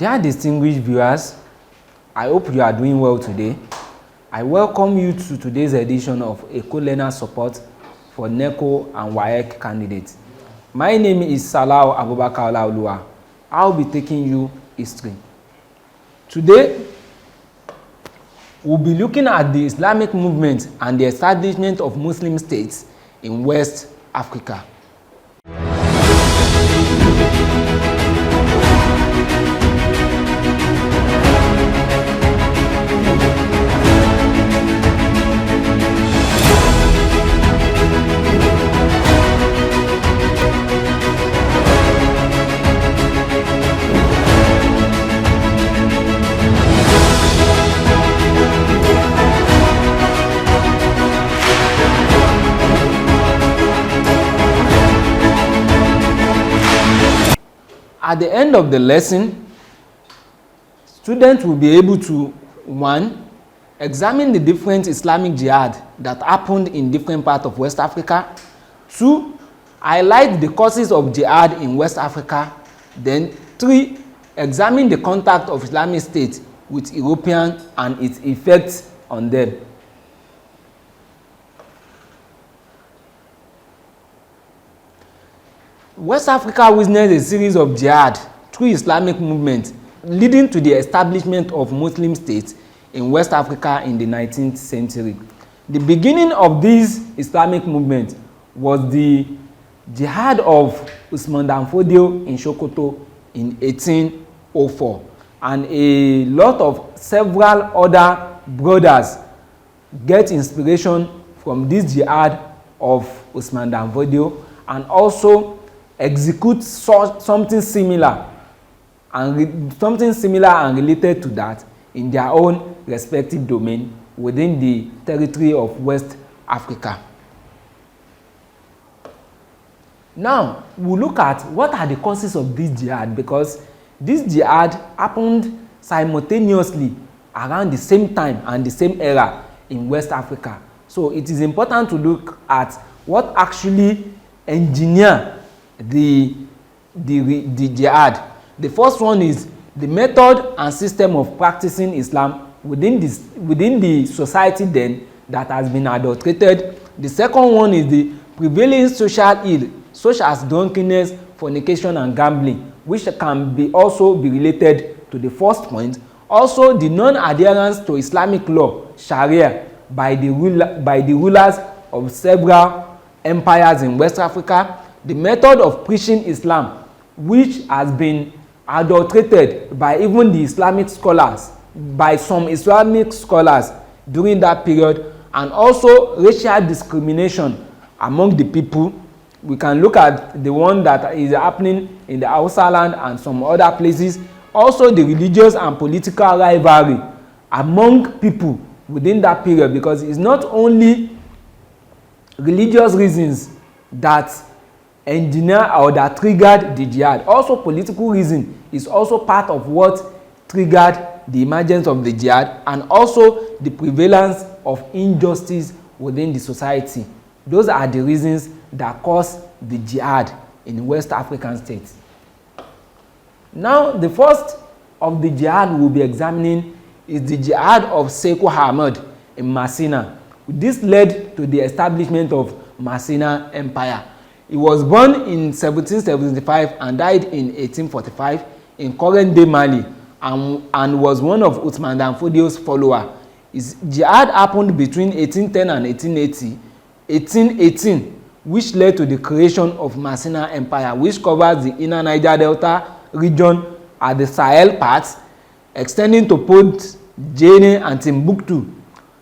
Dear distinguished viewers, I hope you are doing well today. I welcome you to today's edition of Eko Learners Support for NECO and WAEC candidates. My name is Salau Abubakar Olaoluwa. I'll be taking you history. Today, we'll be looking at the Islamic movement and the establishment of Muslim states in West Africa. At the end of the lesson, students will be able to 1. Examine the different Islamic jihad that happened in different parts of West Africa. 2. Highlight the causes of jihad in West Africa. Then 3. Examine the contact of Islamic State with European and its effects on them. West Africa witnessed a series of jihad through Islamic movements, leading to the establishment of Muslim states in West Africa in the 19th century. The beginning of this Islamic movement was the Jihad of Usman Dan Fodio in Sokoto in 1804, and a lot of several other brothers get inspiration from this Jihad of Usman Dan Fodio and also execute something similar and related to that in their own respective domain within the territory of West Africa. Now, we'll look at what are the causes of this jihad, because this jihad happened simultaneously around the same time and the same era in West Africa. So it is important to look at what actually engineered the jihad. The first one is the method and system of practicing Islam within the society then that has been adulterated. The second one is the prevailing social ill such as drunkenness, fornication and gambling, which can also be related to the first point. Also the non-adherence to Islamic law, Sharia, by the rulers of several empires in West Africa. The method of preaching Islam, which has been adulterated by even the Islamic scholars, by some Islamic scholars during that period, and also racial discrimination among the people. We can look at the one that is happening in the Hausa land and some other places. Also the religious and political rivalry among people within that period, because it's not only religious reasons that engineer or that triggered the jihad. Also political reason is also part of what triggered the emergence of the jihad, and also the prevalence of injustice within the society. Those are the reasons that caused the jihad in West African states. Now the first of the jihad we'll be examining is the jihad of Sekou Ahmed in Masina. This led to the establishment of Masina Empire. He was born in 1775 and died in 1845 in current-day Mali, and was one of Usman Dan Fodio's followers. His jihad happened between 1810 and 1818, which led to the creation of Masina Empire, which covers the inner Niger Delta region at the Sahel parts, extending to Port Jene and Timbuktu.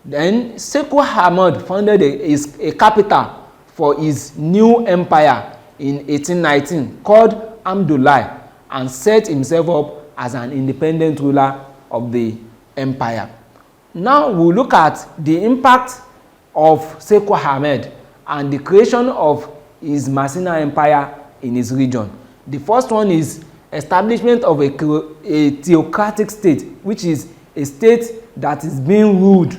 Then Sekou Ahmed founded a capital for his new empire in 1819 called Amdulai, and set himself up as an independent ruler of the empire. Now we'll look at the impact of Sekou Ahmed and the creation of his Masina Empire in his region. The first one is establishment of a theocratic state, which is a state that is being ruled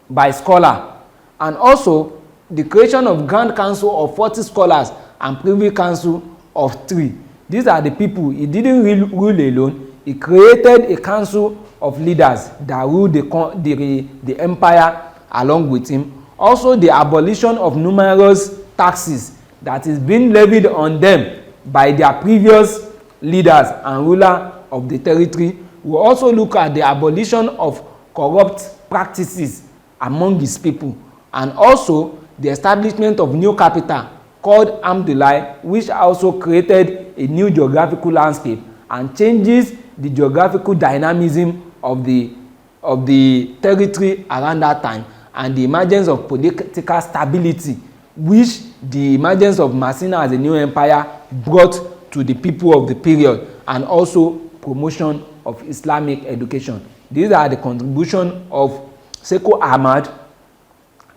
by scholars, and also the creation of Grand Council of 40 scholars and Privy Council of 3. These are the people. He didn't rule alone. he created a council of leaders that ruled the empire along with him. Also, the abolition of numerous taxes that is being levied on them by their previous leaders and ruler of the territory. We also look at the abolition of corrupt practices among his people, and also the establishment of new capital called Amdulai, which also created a new geographical landscape and changes the geographical dynamism of the territory around that time, and the emergence of political stability which the emergence of Masina as a new empire brought to the people of the period, and also promotion of Islamic education. These are the contributions of Sekou Ahmad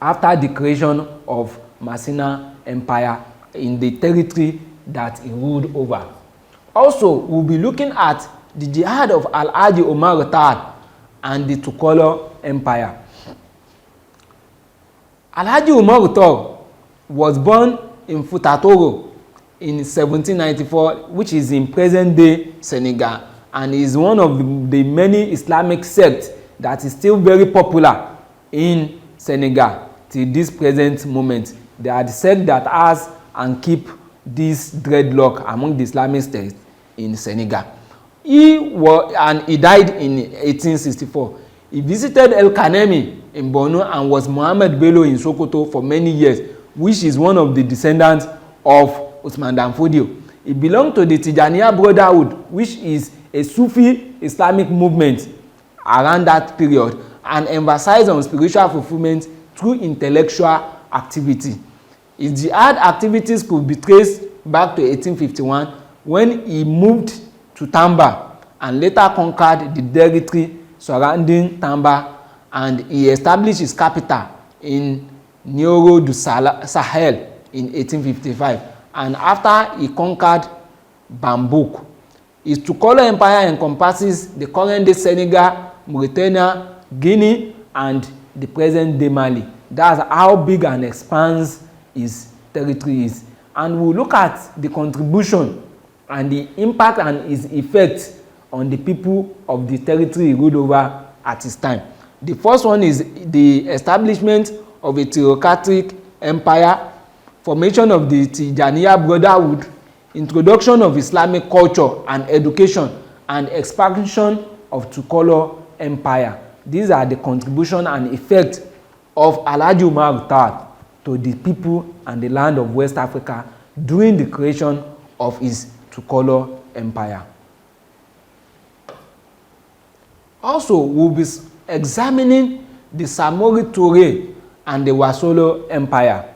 after the creation of Masina Empire in the territory that he ruled over. Also, we'll be looking at the Jihad of Alhaji Omar Tad and the Tukolo Empire. Alhaji Omar Tad was born in Futatoro in 1794, which is in present-day Senegal, and is one of the many Islamic sects that is still very popular in Senegal till this present moment. They are the sect that has and keep this dreadlock among the Islamic states in Senegal. He died in 1864. He visited El Kanemi in Borno and was Muhammad Bello in Sokoto for many years, which is one of the descendants of Usman Dan Fodio. He belonged to the Tijaniya Brotherhood, which is a Sufi Islamic movement around that period, and emphasized on spiritual fulfillment through intellectual activity. His jihad activities could be traced back to 1851 when he moved to Tamba and later conquered the territory surrounding Tamba, and he established his capital in Nioro du Sahel in 1855. And after he conquered Bambouk, his Tukolo Empire encompasses the current-day Senegal, Mauritania, Guinea, and the present-day Mali. That's how big and expansive his territory is. And we'll look at the contribution and the impact and its effect on the people of the territory he ruled over at his time. The first one is the establishment of a theocratic empire, formation of the Tijaniya Brotherhood, introduction of Islamic culture and education, and expansion of Tukolo Empire. These are the contribution and effect of Alhaji Umar Tad to the people and the land of West Africa during the creation of his Tukolo Empire. Also, we'll be examining the Samuri Toure and the Wasolo Empire.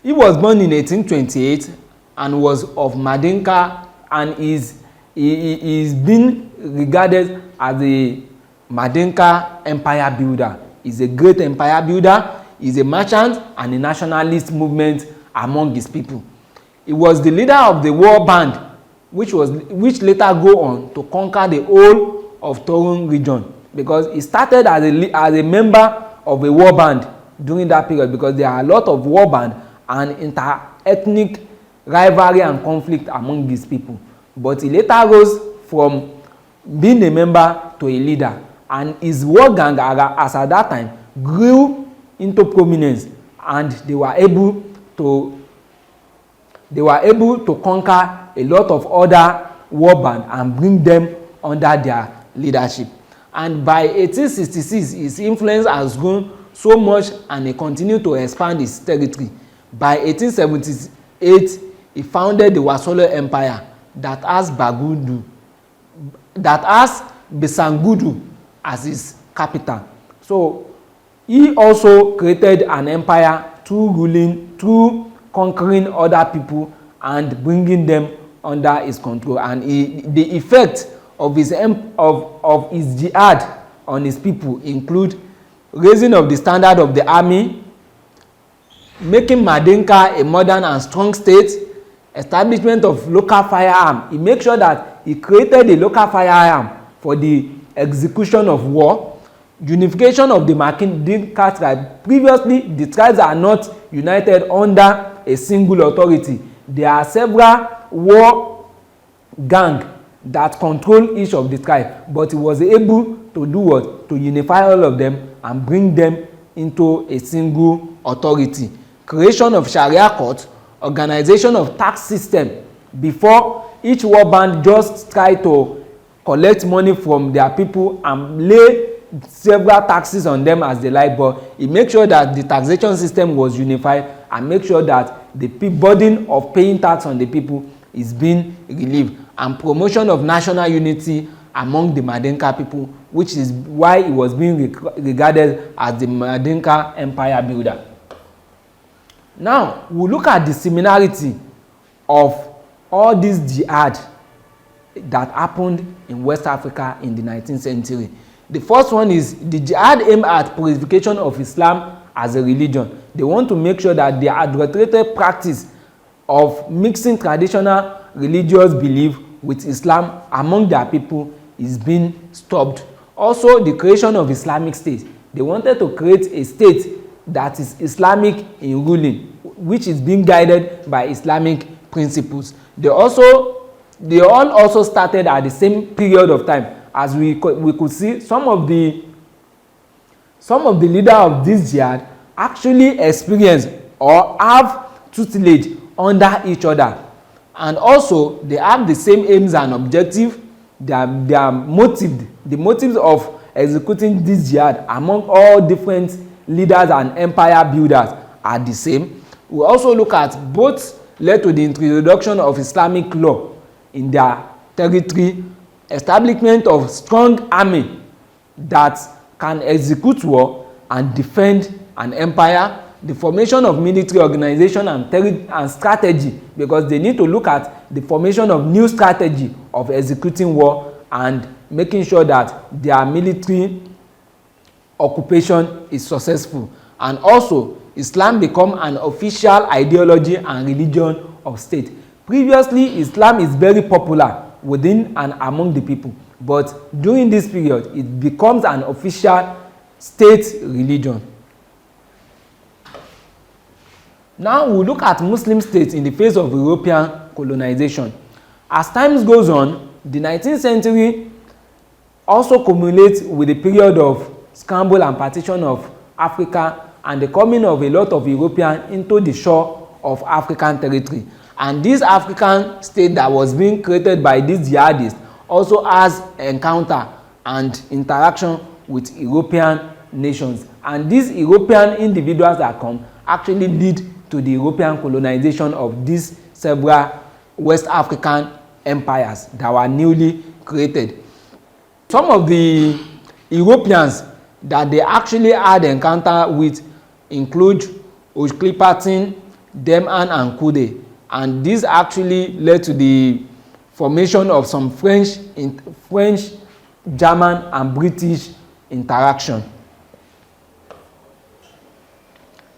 He was born in 1828 and was of Madinka, and is been regarded as a Madinka empire builder. He's a great empire builder, he's a merchant and a nationalist movement among his people. He was the leader of the war band, which later go on to conquer the whole of Toure region, because he started as a member of a war band during that period, because there are a lot of war band and inter-ethnic rivalry and conflict among these people. But he later rose from being a member to a leader, and his war gang, as at that time, grew into prominence, and they were able to conquer a lot of other war bands and bring them under their leadership. And by 1866, his influence has grown so much, and he continued to expand his territory. By 1878, he founded the Wasolo Empire that has Bisangudu as his capital. So he also created an empire through conquering other people and bringing them under his control. And the effect of his jihad on his people include raising of the standard of the army, making Madinka a modern and strong state, establishment of local firearm. He made sure that he created a local firearm for the execution of war, unification of the Mandinka tribe. Previously, the tribes are not united under a single authority. There are several war gangs that control each of the tribes, but he was able to do what? To unify all of them and bring them into a single authority. Creation of Sharia court, organization of tax system. Before, each war band just try to collect money from their people and lay several taxes on them as they like, but he make sure that the taxation system was unified and make sure that the burden of paying tax on the people is being relieved, and promotion of national unity among the Mandinka people, which is why he was being regarded as the Mandinka empire builder. Now, we look at the similarity of all this jihad that happened in West Africa in the 19th century. The first one is the jihad aimed at purification of Islam as a religion. They want to make sure that the adulterated practice of mixing traditional religious belief with Islam among their people is being stopped. Also, the creation of Islamic State. They wanted to create a state that is Islamic in ruling, which is being guided by Islamic principles. They all also started at the same period of time. As we could see, some of the leaders of this jihad actually experience or have tutelage under each other, and also they have the same aims and objective. Their motive, the motives of executing this jihad among all different leaders and empire builders are the same. We also look at both led to the introduction of Islamic law in their territory, establishment of strong army that can execute war and defend an empire, the formation of military organization and strategy, because they need to look at the formation of new strategy of executing war and making sure that their military occupation is successful. And also, Islam become an official ideology and religion of state. Previously, Islam is very popular within and among the people, but during this period, it becomes an official state religion. Now we look at Muslim states in the face of European colonization. As time goes on, the 19th century also culminates with the period of scramble and partition of Africa and the coming of a lot of Europeans into the shore of African territory. And this African state that was being created by these jihadists also has encounter and interaction with European nations. And these European individuals that come actually lead to the European colonization of these several West African empires that were newly created. Some of the Europeans that they actually had encounter with include Clipperton, Deman, and Coude. And this actually led to the formation of some French, German, and British interaction.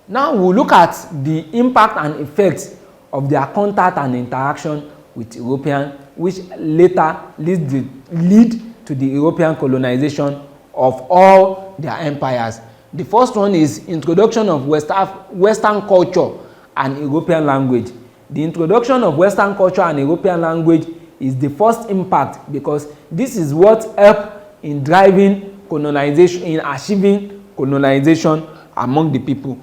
Now we look at the impact and effects of their contact and interaction with Europeans, which later lead to the European colonization of all their empires. The first one is introduction of Western culture and European language. The introduction of Western culture and European language is the first impact, because this is what helped in driving colonization, in achieving colonization among the people.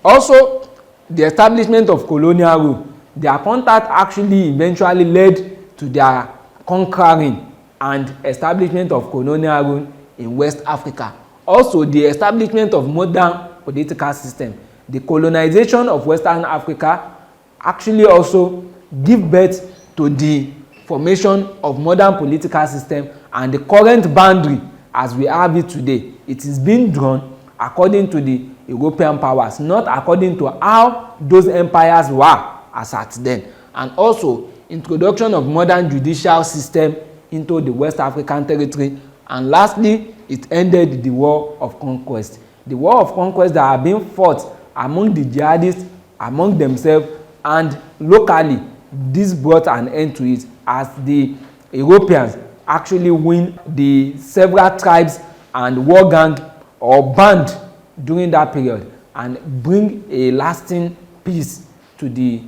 Also, the establishment of colonial rule. Their contact actually eventually led to their conquering and establishment of colonial rule in West Africa. Also, the establishment of modern political system. The colonization of Western Africa actually also give birth to the formation of modern political system, and the current boundary as we have it today, it is being drawn according to the European powers, not according to how those empires were as at then. And also introduction of modern judicial system into the West African territory. And lastly, it ended the war of conquest. The war of conquest that have been fought among the jihadists, among themselves, and locally. This brought an end to it as the Europeans actually win the several tribes and war gang or band during that period and bring a lasting peace to the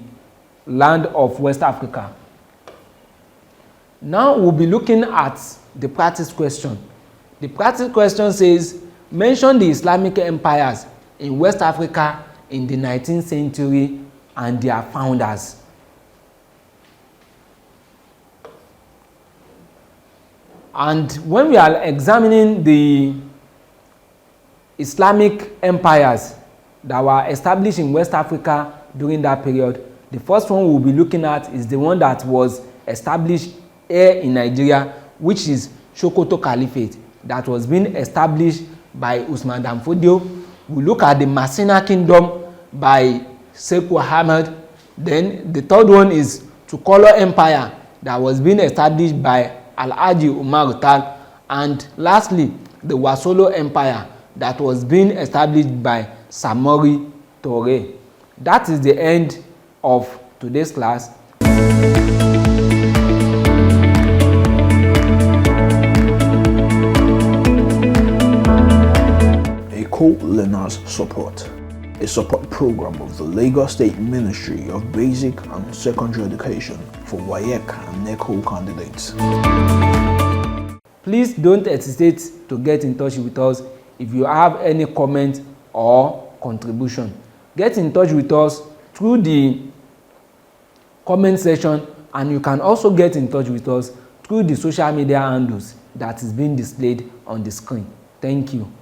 land of West Africa. Now we'll be looking at the practice question. The practice question says, mention the Islamic empires in West Africa in the 19th century and their founders. And when we are examining the Islamic empires that were established in West Africa during that period, the first one we'll be looking at is the one that was established here in Nigeria, which is Sokoto Caliphate, that was being established by Usman Dan Fodio. We look at the Masina Kingdom by Sekou Ahmed. Then the third one is Tukolo Empire, that was being established by Alhaji Umar Tal. And lastly, the Wasolo Empire, that was being established by Samuri Toure. That is the end of today's class. Eko Learners Support, a support program of the Lagos State Ministry of Basic and Secondary Education for WAEC and NECO candidates. Please don't hesitate to get in touch with us if you have any comment or contribution. Get in touch with us through the comment section, and you can also get in touch with us through the social media handles that is being displayed on the screen. Thank you.